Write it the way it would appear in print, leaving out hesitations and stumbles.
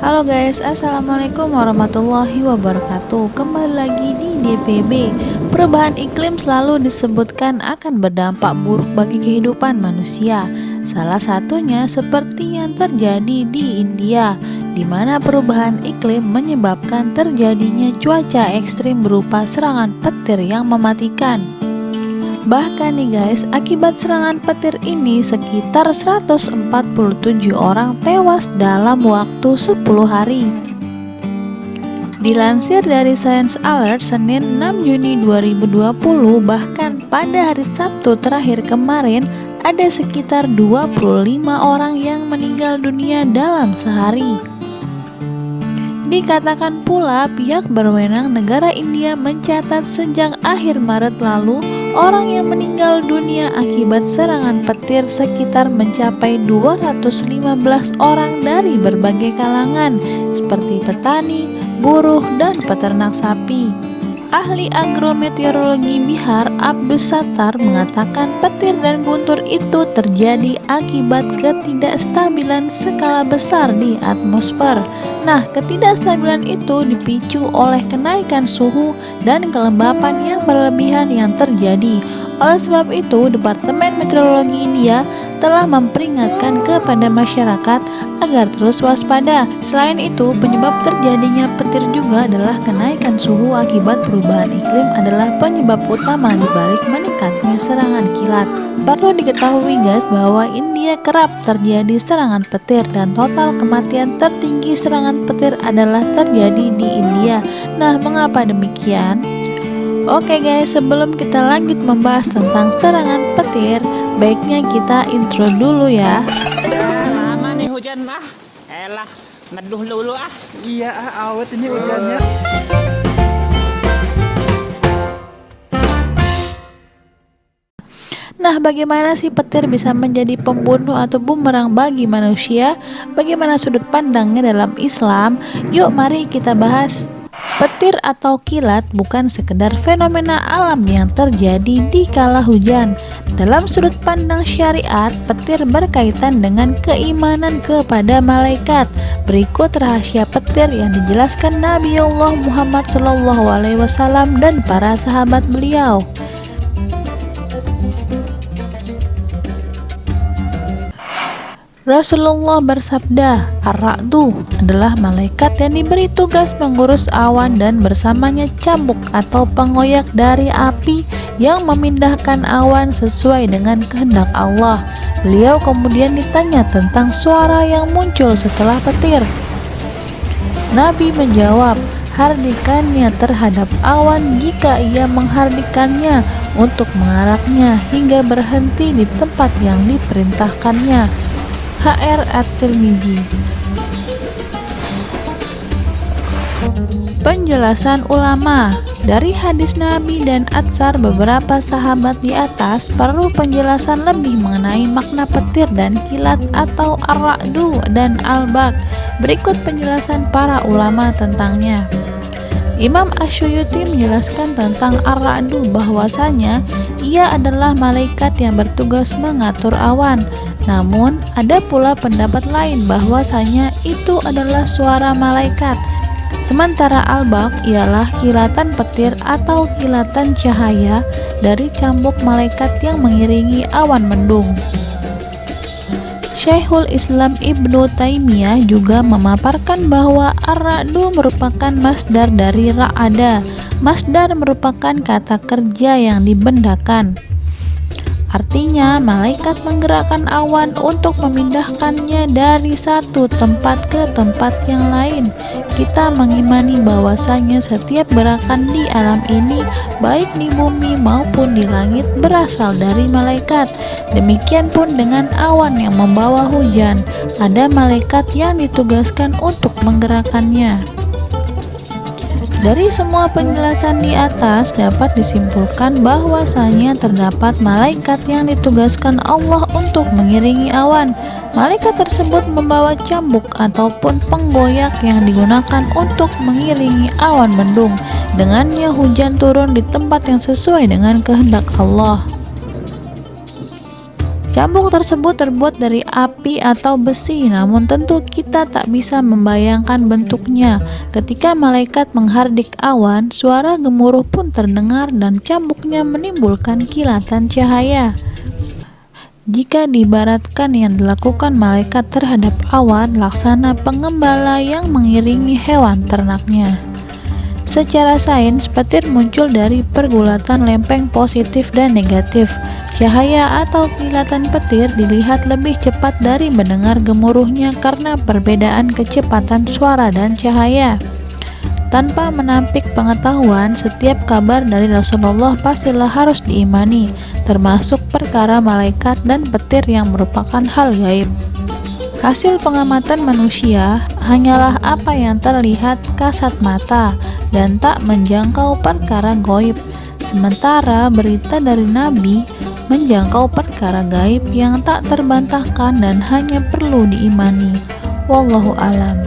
Halo guys, assalamualaikum warahmatullahi wabarakatuh. Kembali lagi di DPB. Perubahan iklim selalu disebutkan akan berdampak buruk bagi kehidupan manusia. Salah satunya seperti yang terjadi di India, di mana perubahan iklim menyebabkan terjadinya cuaca ekstrim berupa serangan petir yang mematikan. Bahkan nih guys, akibat serangan petir ini sekitar 147 orang tewas dalam waktu 10 hari. Dilansir dari Science Alert Senin 6 Juni 2020, bahkan pada hari Sabtu terakhir kemarin ada sekitar 25 orang yang meninggal dunia dalam sehari. Dikatakan pula pihak berwenang negara India mencatat sejak akhir Maret lalu orang yang meninggal dunia akibat serangan petir sekitar mencapai 215 orang dari berbagai kalangan seperti petani, buruh, dan peternak sapi. Ahli agrometeorologi Bihar Abdus Sattar mengatakan petir dan guntur itu terjadi akibat ketidakstabilan skala besar di atmosfer. Nah, ketidakstabilan itu dipicu oleh kenaikan suhu dan kelembapan yang berlebihan yang terjadi. Oleh sebab itu, Departemen Meteorologi India telah memperingatkan kepada masyarakat agar terus waspada. Selain itu, penyebab terjadinya petir juga adalah kenaikan suhu akibat perubahan iklim adalah penyebab utama di balik meningkatnya serangan kilat. Perlu diketahui guys bahwa India kerap terjadi serangan petir dan total kematian tertinggi serangan petir adalah terjadi di India. Nah, mengapa demikian? Oke guys, sebelum kita lanjut membahas tentang serangan petir, baiknya kita intro dulu ya. Lama nih hujan elah, neduh dulu Iya, awet ini hujannya. Nah, bagaimana sih petir bisa menjadi pembunuh atau bumerang bagi manusia? Bagaimana sudut pandangnya dalam Islam? Yuk mari kita bahas. Petir atau kilat bukan sekedar fenomena alam yang terjadi di kala hujan. Dalam sudut pandang syariat, petir berkaitan dengan keimanan kepada malaikat. Berikut rahasia petir yang dijelaskan Nabi Allah Muhammad SAW dan para sahabat beliau. Rasulullah bersabda, Ar-Ra'du adalah malaikat yang diberi tugas mengurus awan dan bersamanya cambuk atau pengoyak dari api yang memindahkan awan sesuai dengan kehendak Allah. Beliau kemudian ditanya tentang suara yang muncul setelah petir. Nabi menjawab, hardikannya terhadap awan jika ia menghardikannya untuk mengaraknya hingga berhenti di tempat yang diperintahkannya. HR At-Tirmidzi. Penjelasan ulama dari hadis Nabi dan atsar beberapa sahabat di atas perlu penjelasan lebih mengenai makna petir dan kilat atau ar-ra'du dan al-barq. Berikut penjelasan para ulama tentangnya. Imam Asyuyuti menjelaskan tentang ar-ra'du bahwasanya ia adalah malaikat yang bertugas mengatur awan. Namun, ada pula pendapat lain bahwasanya itu adalah suara malaikat. Sementara al-barq ialah kilatan petir atau kilatan cahaya dari cambuk malaikat yang mengiringi awan mendung. Syekhul Islam Ibnu Taimiyah juga memaparkan bahwa ar-ra'du merupakan masdar dari ra'ada. Masdar merupakan kata kerja yang dibendakan. Artinya, malaikat menggerakkan awan untuk memindahkannya dari satu tempat ke tempat yang lain. Kita mengimani bahwasanya setiap gerakan di alam ini, baik di bumi maupun di langit, berasal dari malaikat. Demikian pun dengan awan yang membawa hujan, ada malaikat yang ditugaskan untuk menggerakkannya. Dari semua penjelasan di atas dapat disimpulkan bahwasanya terdapat malaikat yang ditugaskan Allah untuk mengiringi awan. Malaikat tersebut membawa cambuk ataupun penggoyak yang digunakan untuk mengiringi awan mendung. Dengannya hujan turun di tempat yang sesuai dengan kehendak Allah. Cambuk tersebut terbuat dari api atau besi, namun tentu kita tak bisa membayangkan bentuknya. Ketika malaikat menghardik awan, suara gemuruh pun terdengar dan cambuknya menimbulkan kilatan cahaya. Jika diibaratkan yang dilakukan malaikat terhadap awan, laksana pengembala yang mengiringi hewan ternaknya. Secara sains, petir muncul dari pergulatan lempeng positif dan negatif. Cahaya atau kilatan petir dilihat lebih cepat dari mendengar gemuruhnya karena perbedaan kecepatan suara dan cahaya. Tanpa menampik pengetahuan, setiap kabar dari Rasulullah pastilah harus diimani, termasuk perkara malaikat dan petir yang merupakan hal gaib. Hasil pengamatan manusia hanyalah apa yang terlihat kasat mata dan tak menjangkau perkara gaib, sementara berita dari Nabi menjangkau perkara gaib yang tak terbantahkan dan hanya perlu diimani. Wallahu alam.